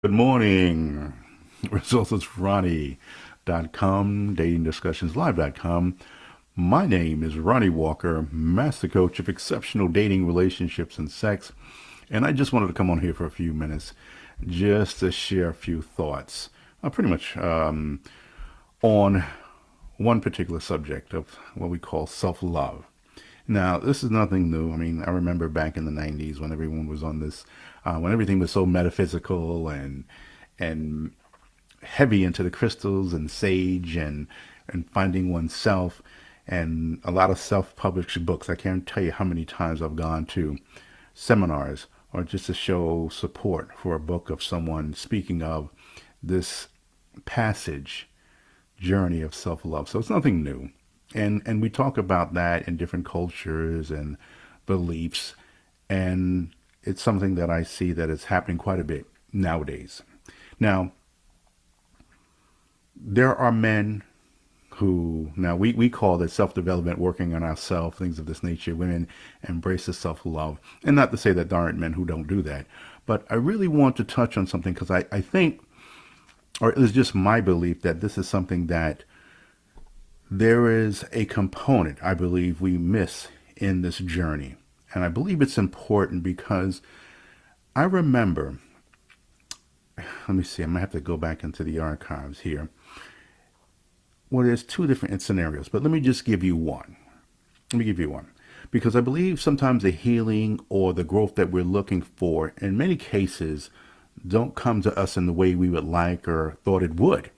Good morning. ResultsWithRonnie.com, datingdiscussionslive.com. My name is Ronnie Walker, Master Coach of Exceptional Dating, Relationships, and Sex. And I just wanted to come on here for a few minutes just to share a few thoughts, pretty much on one particular subject of what we call self love. Now, this is nothing new. I mean, I remember back in the 90s when everyone was on this, when everything was so metaphysical and heavy into the crystals and sage and finding oneself and a lot of self-published books. I can't tell you how many times I've gone to seminars or just to show support for a book of someone speaking of this passage journey of self-love. So it's nothing new. And we talk about that in different cultures and beliefs, and it's something that I see that is happening quite a bit nowadays. Now, there are men who now we call it self-development, working on ourselves, things of this nature. Women embrace the self-love, and not to say that there aren't men who don't do that, but I really want to touch on something because I think, or it's just my belief, that this is something that there is a component I believe we miss in this journey. And I believe it's important because I remember, let me see, I might have to go back into the archives here. Well, there's two different scenarios, but let me just give you one. Let me give you one. Because I believe sometimes the healing or the growth that we're looking for, in many cases, don't come to us in the way we would like or thought it would.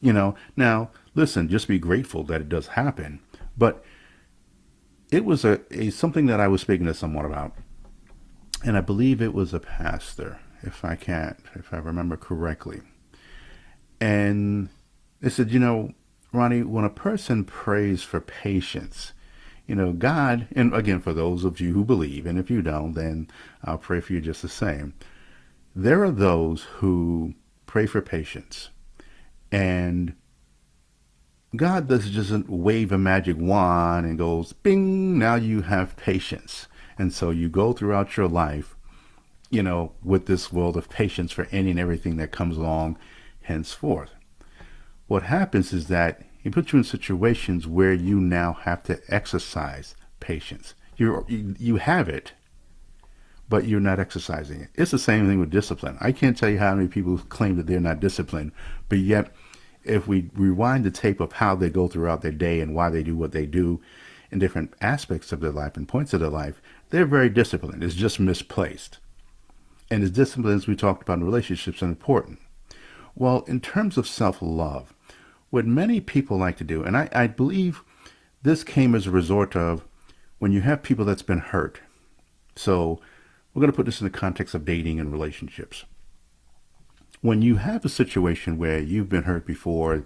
Now, listen, just be grateful that it does happen. But it was a something that I was speaking to someone about, and I believe it was a pastor, if I remember correctly. And they said, Ronnie, when a person prays for patience, God, and again, for those of you who believe, and if you don't, then I'll pray for you just the same. There are those who pray for patience, and God doesn't wave a magic wand and goes, bing, now you have patience. And so you go throughout your life, with this world of patience for any and everything that comes along henceforth. What happens is that he puts you in situations where you now have to exercise patience. You have it, but you're not exercising it. It's the same thing with discipline. I can't tell you how many people claim that they're not disciplined, but yet if we rewind the tape of how they go throughout their day and why they do what they do in different aspects of their life and points of their life, they're very disciplined. It's just misplaced. And as discipline, as we talked about in relationships, are important. Well, in terms of self-love, what many people like to do, and I believe this came as a result of when you have people that's been hurt. So we're going to put this in the context of dating and relationships. When you have a situation where you've been hurt before,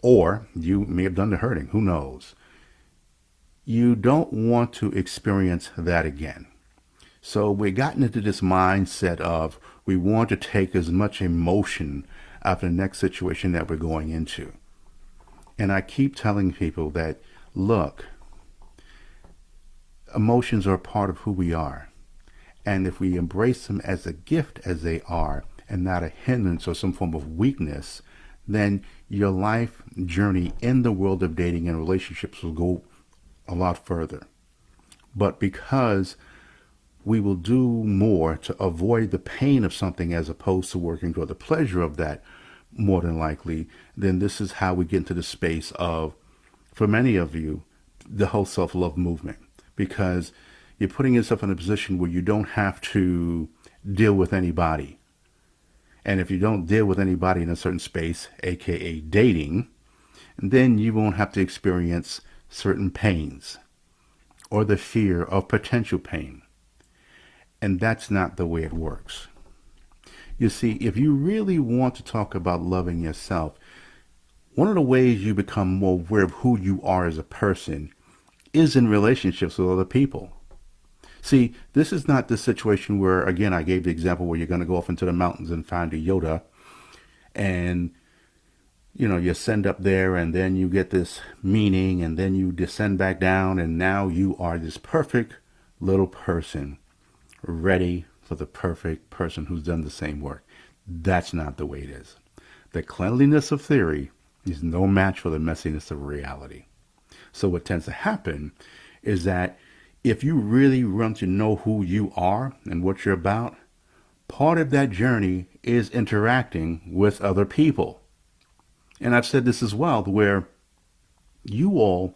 or you may have done the hurting, who knows? You don't want to experience that again. So we've gotten into this mindset of we want to take as much emotion out of the next situation that we're going into. And I keep telling people that, look, emotions are a part of who we are. And if we embrace them as a gift as they are and not a hindrance or some form of weakness, then your life journey in the world of dating and relationships will go a lot further. But because we will do more to avoid the pain of something as opposed to working toward the pleasure of that, more than likely, then this is how we get into the space of, for many of you, the whole self-love movement. Because you're putting yourself in a position where you don't have to deal with anybody. And if you don't deal with anybody in a certain space, aka dating, then you won't have to experience certain pains or the fear of potential pain. And that's not the way it works. You see, if you really want to talk about loving yourself, one of the ways you become more aware of who you are as a person is in relationships with other people. See, this is not the situation where, again, I gave the example where you're going to go off into the mountains and find a Yoda and, you ascend up there and then you get this meaning and then you descend back down and now you are this perfect little person ready for the perfect person who's done the same work. That's not the way it is. The cleanliness of theory is no match for the messiness of reality. So what tends to happen is that if you really want to know who you are and what you're about, part of that journey is interacting with other people. And I've said this as well, where you all,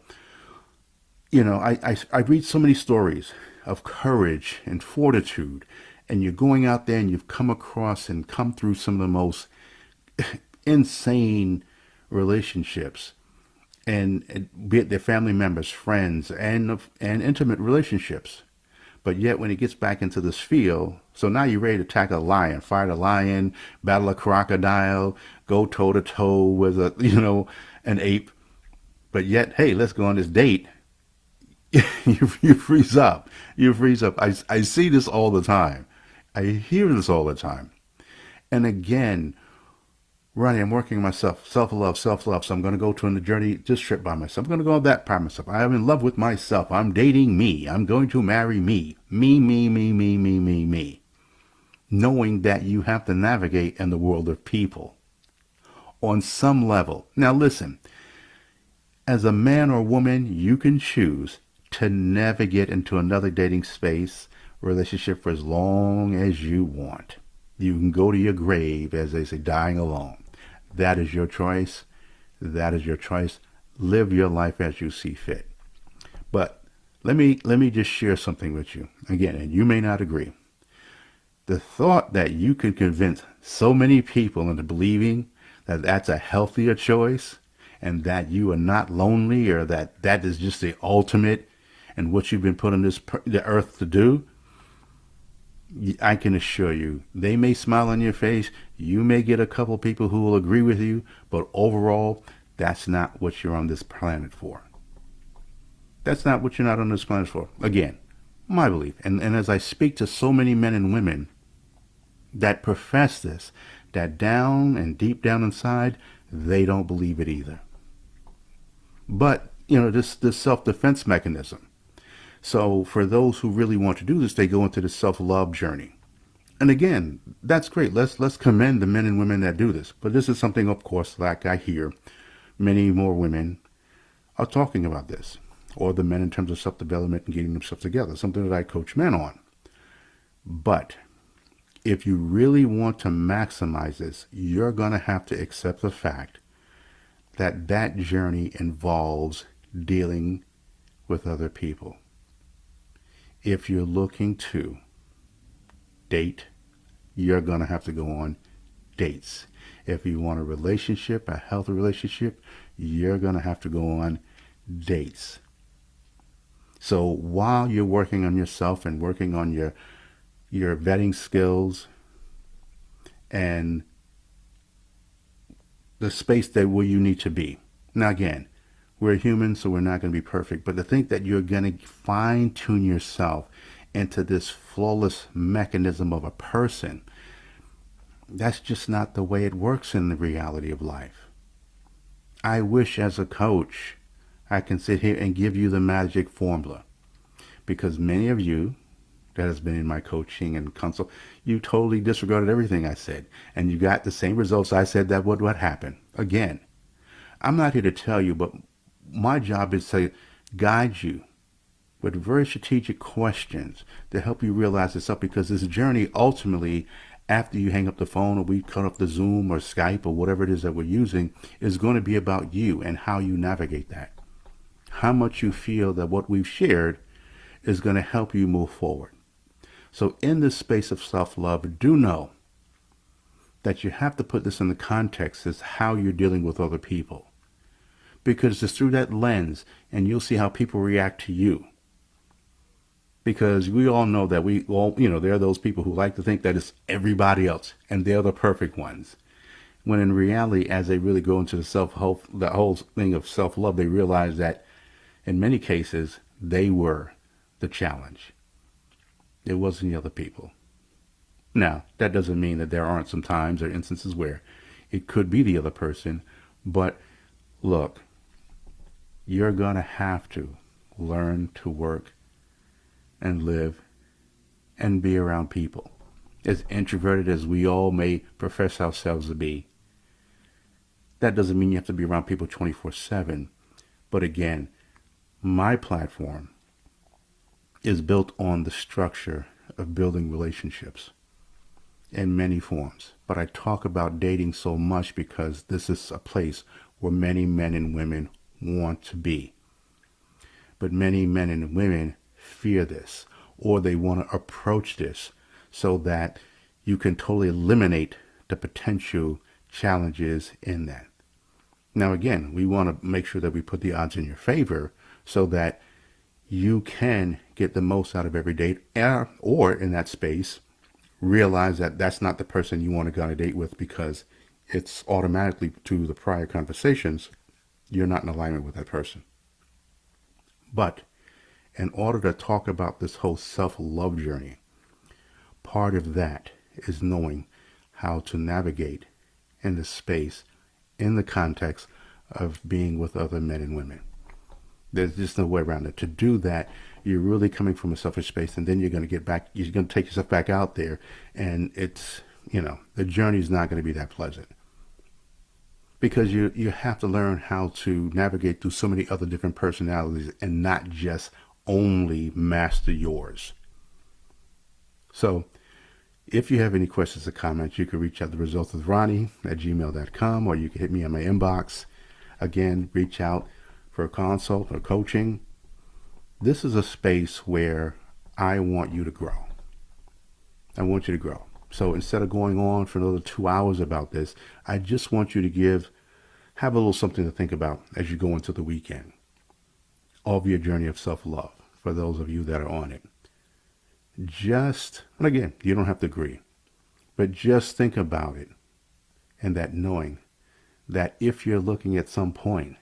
I read so many stories of courage and fortitude, and you're going out there and you've come across and come through some of the most insane relationships, and be it their family members, friends, and intimate relationships. But yet, when it gets back into this field, so now you're ready to tackle a lion, fight a lion, battle a crocodile, go toe to toe with an ape. But yet, hey, let's go on this date. You freeze up. You freeze up. I see this all the time. I hear this all the time. And again, Ronnie, I'm working on myself, self-love, self-love. So I'm going to go to a journey, this trip by myself. I'm going to go on that by myself. I'm in love with myself. I'm dating me. I'm going to marry me. Me, me, me, me, me, me, me. Knowing that you have to navigate in the world of people on some level. Now listen, as a man or woman, you can choose to navigate into another dating space, relationship for as long as you want. You can go to your grave, as they say, dying alone. That is your choice. That is your choice. Live your life as you see fit. But let me just share something with you. Again, and you may not agree. The thought that you can convince so many people into believing that that's a healthier choice and that you are not lonely, or that that is just the ultimate and what you've been put on the earth to do, I can assure you, they may smile on your face. You may get a couple people who will agree with you, but overall, that's not what you're on this planet for. That's not what you're not on this planet for. Again, my belief. And as I speak to so many men and women that profess this, that down and deep down inside, they don't believe it either. But, this self-defense mechanism. So for those who really want to do this, they go into the self-love journey. And again, that's great. Let's commend the men and women that do this. But this is something, of course, like I hear many more women are talking about this, or the men in terms of self-development and getting themselves together, something that I coach men on. But if you really want to maximize this, you're going to have to accept the fact that that journey involves dealing with other people. If you're looking to date, you're going to have to go on dates. If you want a relationship, a healthy relationship, you're going to have to go on dates. So while you're working on yourself and working on your vetting skills and the space that where you need to be. Now again, we're human, so we're not going to be perfect. But to think that you're going to fine tune yourself into this flawless mechanism of a person, that's just not the way it works in the reality of life. I wish as a coach, I can sit here and give you the magic formula. Because many of you that has been in my coaching and consult, you totally disregarded everything I said. And you got the same results I said that would what happened. Again, I'm not here to tell you, but my job is to guide you with very strategic questions to help you realize this up, because this journey ultimately, after you hang up the phone or we cut off the Zoom or Skype or whatever it is that we're using, is going to be about you and how you navigate that. How much you feel that what we've shared is going to help you move forward. So in this space of self-love, do know that you have to put this in the context as how you're dealing with other people. Because it's through that lens, and you'll see how people react to you. Because we all know that there are those people who like to think that it's everybody else, and they're the perfect ones. When in reality, as they really go into the whole thing of self-love, they realize that in many cases, they were the challenge. It wasn't the other people. Now, that doesn't mean that there aren't some times or instances where it could be the other person, but look, you're going to have to learn to work and live and be around people. As introverted as we all may profess ourselves to be, that doesn't mean you have to be around people 24/7. But again, my platform is built on the structure of building relationships in many forms. But I talk about dating so much because this is a place where many men and women want to be. But many men and women fear this, or they want to approach this so that you can totally eliminate the potential challenges in that. Now, again, we want to make sure that we put the odds in your favor so that you can get the most out of every date, or in that space, realize that that's not the person you want to go on a date with because it's automatically, to the prior conversations, you're not in alignment with that person. But in order to talk about this whole self-love journey, part of that is knowing how to navigate in the space, in the context of being with other men and women. There's just no way around it. To do that, you're really coming from a selfish space, and then you're going to get back, you're going to take yourself back out there, and it's, the journey is not going to be that pleasant. Because you have to learn how to navigate through so many other different personalities and not just only master yours. So if you have any questions or comments, you can reach out to ResultsWithRonnie@gmail.com, or you can hit me on my inbox. Again, reach out for a consult or coaching. This is a space where I want you to grow. I want you to grow. So instead of going on for another 2 hours about this, I just want you to have a little something to think about as you go into the weekend of your journey of self-love, for those of you that are on it. And again, you don't have to agree, but just think about it, and that knowing that if you're looking at some point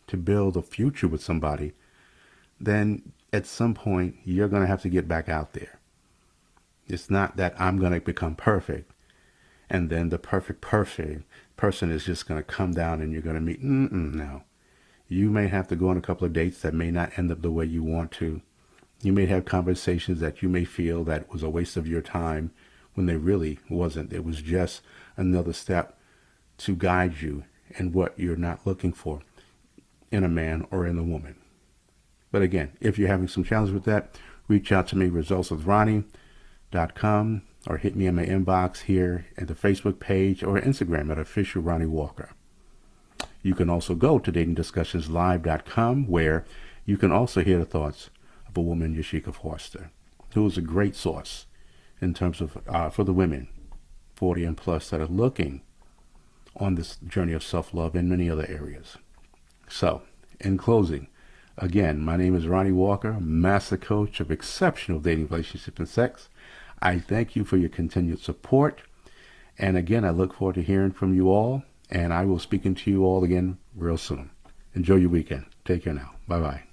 to build a future with somebody, then at some point you're going to have to get back out there. It's not that I'm going to become perfect and then the perfect person is just going to come down and you're going to meet. No. You may have to go on a couple of dates that may not end up the way you want to. You may have conversations that you may feel that was a waste of your time when they really wasn't. It was just another step to guide you in what you're not looking for in a man or in a woman. But again, if you're having some challenge with that, reach out to me, ResultsWithRonnie.com, or hit me in my inbox here at the Facebook page or Instagram at official Ronnie Walker. You can also go to datingdiscussionslive.com, where you can also hear the thoughts of a woman, Yashika Foster, who is a great source in terms of for the women 40 and plus that are looking on this journey of self-love in many other areas. So, in closing, again, my name is Ronnie Walker, Master Coach of Exceptional Dating, Relationship, and Sex. I thank you for your continued support. And again, I look forward to hearing from you all, and I will speak to you all again real soon. Enjoy your weekend. Take care now. Bye-bye.